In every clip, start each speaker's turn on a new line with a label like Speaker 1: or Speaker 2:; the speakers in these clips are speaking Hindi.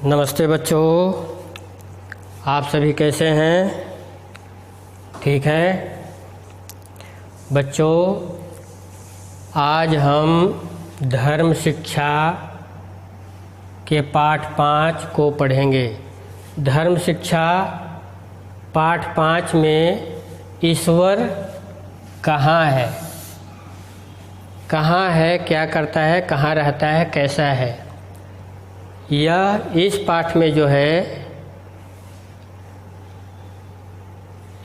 Speaker 1: नमस्ते बच्चों, आप सभी कैसे हैं? ठीक है बच्चों, आज हम धर्म शिक्षा के पाठ 5 को पढ़ेंगे। धर्म शिक्षा पाठ 5 में ईश्वर कहाँ है, क्या करता है, कहाँ रहता है, कैसा है, यह इस पाठ में जो है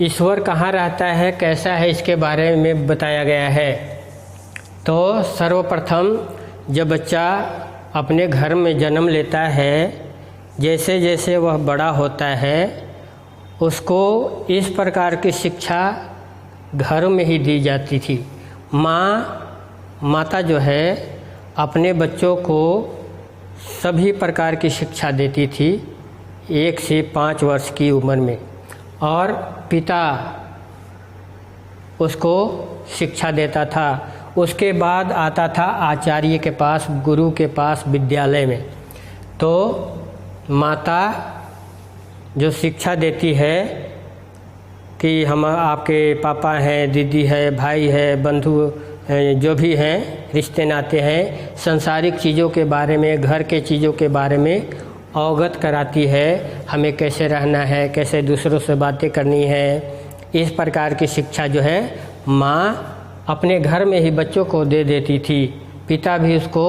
Speaker 1: ईश्वर कहाँ रहता है, कैसा है, इसके बारे में बताया गया है। तो सर्वप्रथम जब बच्चा अपने घर में जन्म लेता है, जैसे जैसे वह बड़ा होता है उसको इस प्रकार की शिक्षा घर में ही दी जाती थी। माता जो है अपने बच्चों को सभी प्रकार की शिक्षा देती थी 1 से 5 वर्ष की उम्र में, और पिता उसको शिक्षा देता था। उसके बाद आता था आचार्य के पास, गुरु के पास, विद्यालय में। तो माता जो शिक्षा देती है कि हम आपके पापा हैं, दीदी है, भाई है, बंधु जो भी हैं, रिश्ते नाते हैं, सांसारिक चीज़ों के बारे में, घर के चीज़ों के बारे में अवगत कराती है। हमें कैसे रहना है, कैसे दूसरों से बातें करनी है, इस प्रकार की शिक्षा जो है माँ अपने घर में ही बच्चों को दे देती थी। पिता भी उसको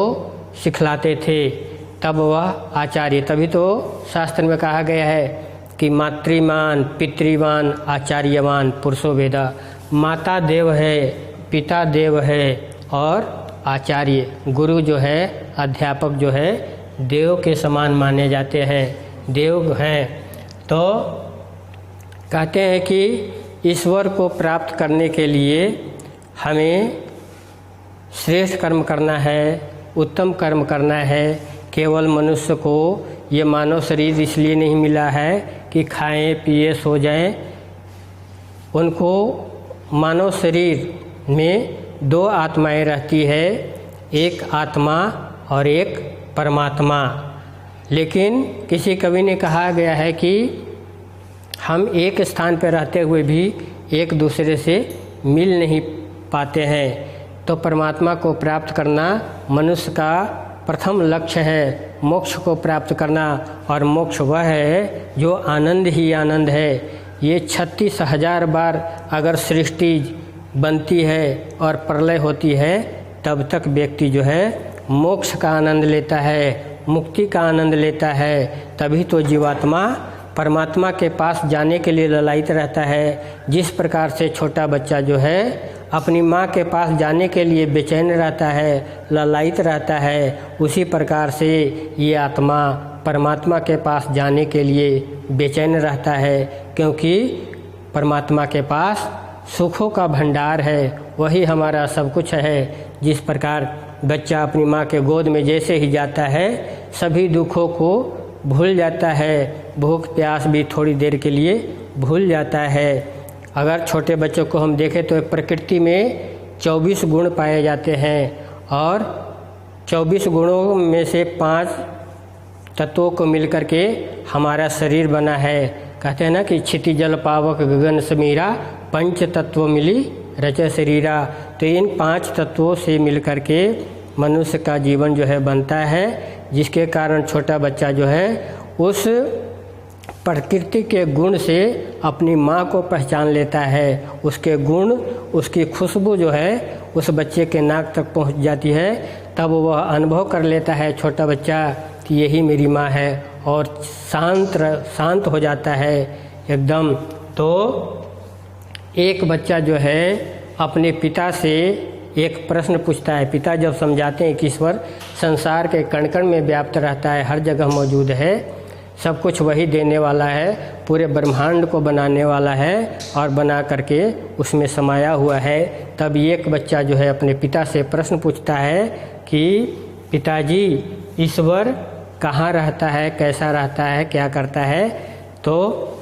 Speaker 1: सिखलाते थे। तब वह आचार्य, तभी तो शास्त्र में कहा गया है कि मातृमान पितृवान आचार्यवान पुरुषो वेदा। माता देव है, पिता देव है, और आचार्य गुरु जो है, अध्यापक जो है, देव के समान माने जाते हैं, देव हैं। तो कहते हैं कि ईश्वर को प्राप्त करने के लिए हमें श्रेष्ठ कर्म करना है, उत्तम कर्म करना है। केवल मनुष्य को ये मानव शरीर इसलिए नहीं मिला है कि खाएं पिए सो जाएं। उनको मानव शरीर में 2 आत्माएं रहती है, एक आत्मा और एक परमात्मा। लेकिन किसी कवि ने कहा गया है कि हम एक स्थान पर रहते हुए भी एक दूसरे से मिल नहीं पाते हैं। तो परमात्मा को प्राप्त करना मनुष्य का प्रथम लक्ष्य है, मोक्ष को प्राप्त करना। और मोक्ष वह है जो आनंद ही आनंद है। ये 36,000 बार अगर सृष्टि बनती है और प्रलय होती है, तब तक व्यक्ति जो है मोक्ष का आनंद लेता है, मुक्ति का आनंद लेता है। तभी तो जीवात्मा परमात्मा के पास जाने के लिए ललायित रहता है। जिस प्रकार से छोटा बच्चा जो है अपनी माँ के पास जाने के लिए बेचैन रहता है, ललायित रहता है, उसी प्रकार से ये आत्मा परमात्मा के पास जाने के लिए बेचैन रहता है। क्योंकि परमात्मा के पास सुखों का भंडार है, वही हमारा सब कुछ है। जिस प्रकार बच्चा अपनी माँ के गोद में जैसे ही जाता है, सभी दुखों को भूल जाता है, भूख प्यास भी थोड़ी देर के लिए भूल जाता है। अगर छोटे बच्चों को हम देखें तो प्रकृति में 24 गुण पाए जाते हैं, और 24 गुणों में से 5 तत्वों को मिलकर के हमारा शरीर बना है। कहते हैं ना कि क्षिति जल पावक गगन समीरा, 5 तत्व मिली रचे शरीरा। तो इन 5 तत्वों से मिलकर के मनुष्य का जीवन जो है बनता है, जिसके कारण छोटा बच्चा जो है उस प्रकृति के गुण से अपनी माँ को पहचान लेता है। उसके गुण, उसकी खुशबू जो है उस बच्चे के नाक तक पहुँच जाती है। तब वह अनुभव कर लेता है छोटा बच्चा कि यही मेरी माँ है, और शांत हो जाता है एकदम। तो एक बच्चा जो है अपने पिता से एक प्रश्न पूछता है। पिता जब समझाते हैं कि ईश्वर संसार के कण कण में व्याप्त रहता है, हर जगह मौजूद है, सब कुछ वही देने वाला है, पूरे ब्रह्मांड को बनाने वाला है और बना करके उसमें समाया हुआ है। तब एक बच्चा जो है अपने पिता से प्रश्न पूछता है कि पिताजी, ईश्वर कहाँ रहता है, कैसा रहता है, क्या करता है। तो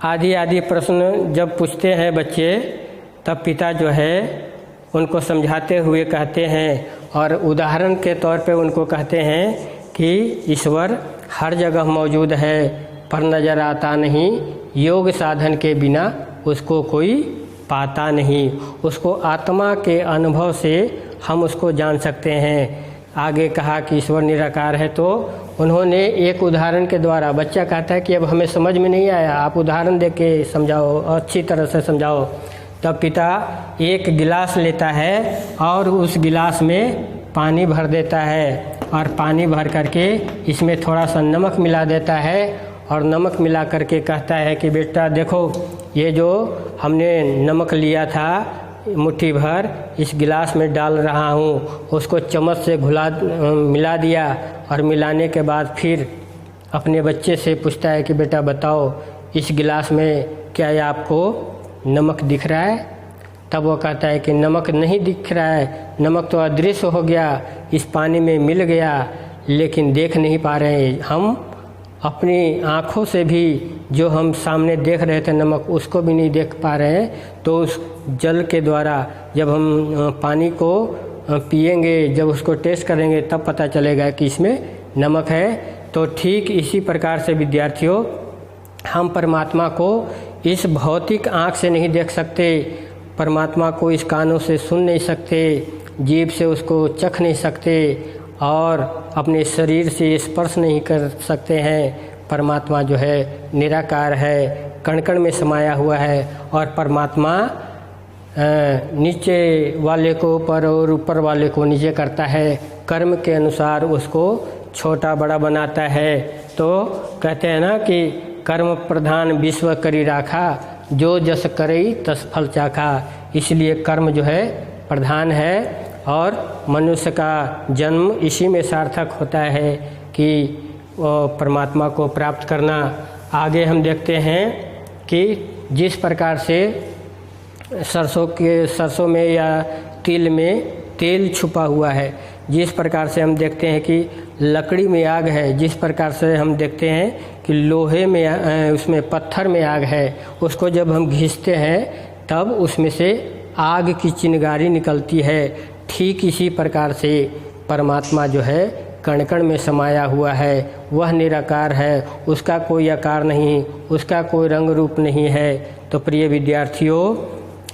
Speaker 1: आदि प्रश्न जब पूछते हैं बच्चे, तब पिता जो है उनको समझाते हुए कहते हैं, और उदाहरण के तौर पे उनको कहते हैं कि ईश्वर हर जगह मौजूद है पर नज़र आता नहीं, योग साधन के बिना उसको कोई पाता नहीं। उसको आत्मा के अनुभव से हम उसको जान सकते हैं। आगे कहा कि ईश्वर निराकार है, तो उन्होंने एक उदाहरण के द्वारा, बच्चा कहता है कि अब हमें समझ में नहीं आया, आप उदाहरण दे के समझाओ, अच्छी तरह से समझाओ। तब पिता एक गिलास लेता है और उस गिलास में पानी भर देता है और पानी भर करके इसमें थोड़ा सा नमक मिला देता है और नमक मिला करके कहता है कि बेटा देखो, ये जो हमने नमक लिया था मुट्ठी भर इस गिलास में डाल रहा हूँ। उसको चम्मच से मिला दिया और मिलाने के बाद फिर अपने बच्चे से पूछता है कि बेटा बताओ, इस गिलास में क्या आपको नमक दिख रहा है? तब वो कहता है कि नमक नहीं दिख रहा है, नमक तो अदृश्य हो गया, इस पानी में मिल गया, लेकिन देख नहीं पा रहे हैं हम। अपनी आँखों से भी जो हम सामने देख रहे थे नमक, उसको भी नहीं देख पा रहे हैं। तो उस जल के द्वारा जब हम पानी को पिएंगे, जब उसको टेस्ट करेंगे, तब पता चलेगा कि इसमें नमक है। तो ठीक इसी प्रकार से विद्यार्थियों, हम परमात्मा को इस भौतिक आँख से नहीं देख सकते, परमात्मा को इस कानों से सुन नहीं सकते, जीभ से उसको चख नहीं सकते और अपने शरीर से स्पर्श नहीं कर सकते हैं। परमात्मा जो है निराकार है, कण कण में समाया हुआ है और परमात्मा नीचे वाले को ऊपर और ऊपर वाले को नीचे करता है, कर्म के अनुसार उसको छोटा बड़ा बनाता है। तो कहते हैं ना कि कर्म प्रधान विश्व करी राखा, जो जस करई तस फल चाखा। इसलिए कर्म जो है प्रधान है और मनुष्य का जन्म इसी में सार्थक होता है कि परमात्मा को प्राप्त करना। आगे हम देखते हैं कि जिस प्रकार से सरसों में या तिल में तेल छुपा हुआ है, जिस प्रकार से हम देखते हैं कि लकड़ी में आग है, जिस प्रकार से हम देखते हैं कि लोहे में उसमें पत्थर में आग है, उसको जब हम घिसते हैं तब उसमें से आग की चिंगारी निकलती है। ठीक इसी प्रकार से परमात्मा जो है कण कण में समाया हुआ है, वह निराकार है, उसका कोई आकार नहीं, उसका कोई रंग रूप नहीं है। तो प्रिय विद्यार्थियों,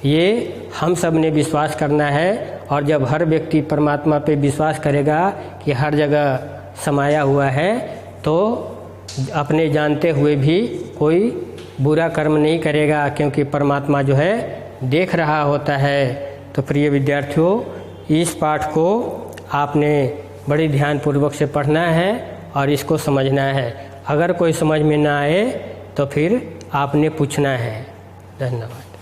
Speaker 1: ये हम सब ने विश्वास करना है और जब हर व्यक्ति परमात्मा पे विश्वास करेगा कि हर जगह समाया हुआ है, तो अपने जानते हुए भी कोई बुरा कर्म नहीं करेगा, क्योंकि परमात्मा जो है देख रहा होता है। तो प्रिय विद्यार्थियों, इस पाठ को आपने बड़ी ध्यानपूर्वक से पढ़ना है और इसको समझना है। अगर कोई समझ में ना आए तो फिर आपने पूछना है। धन्यवाद।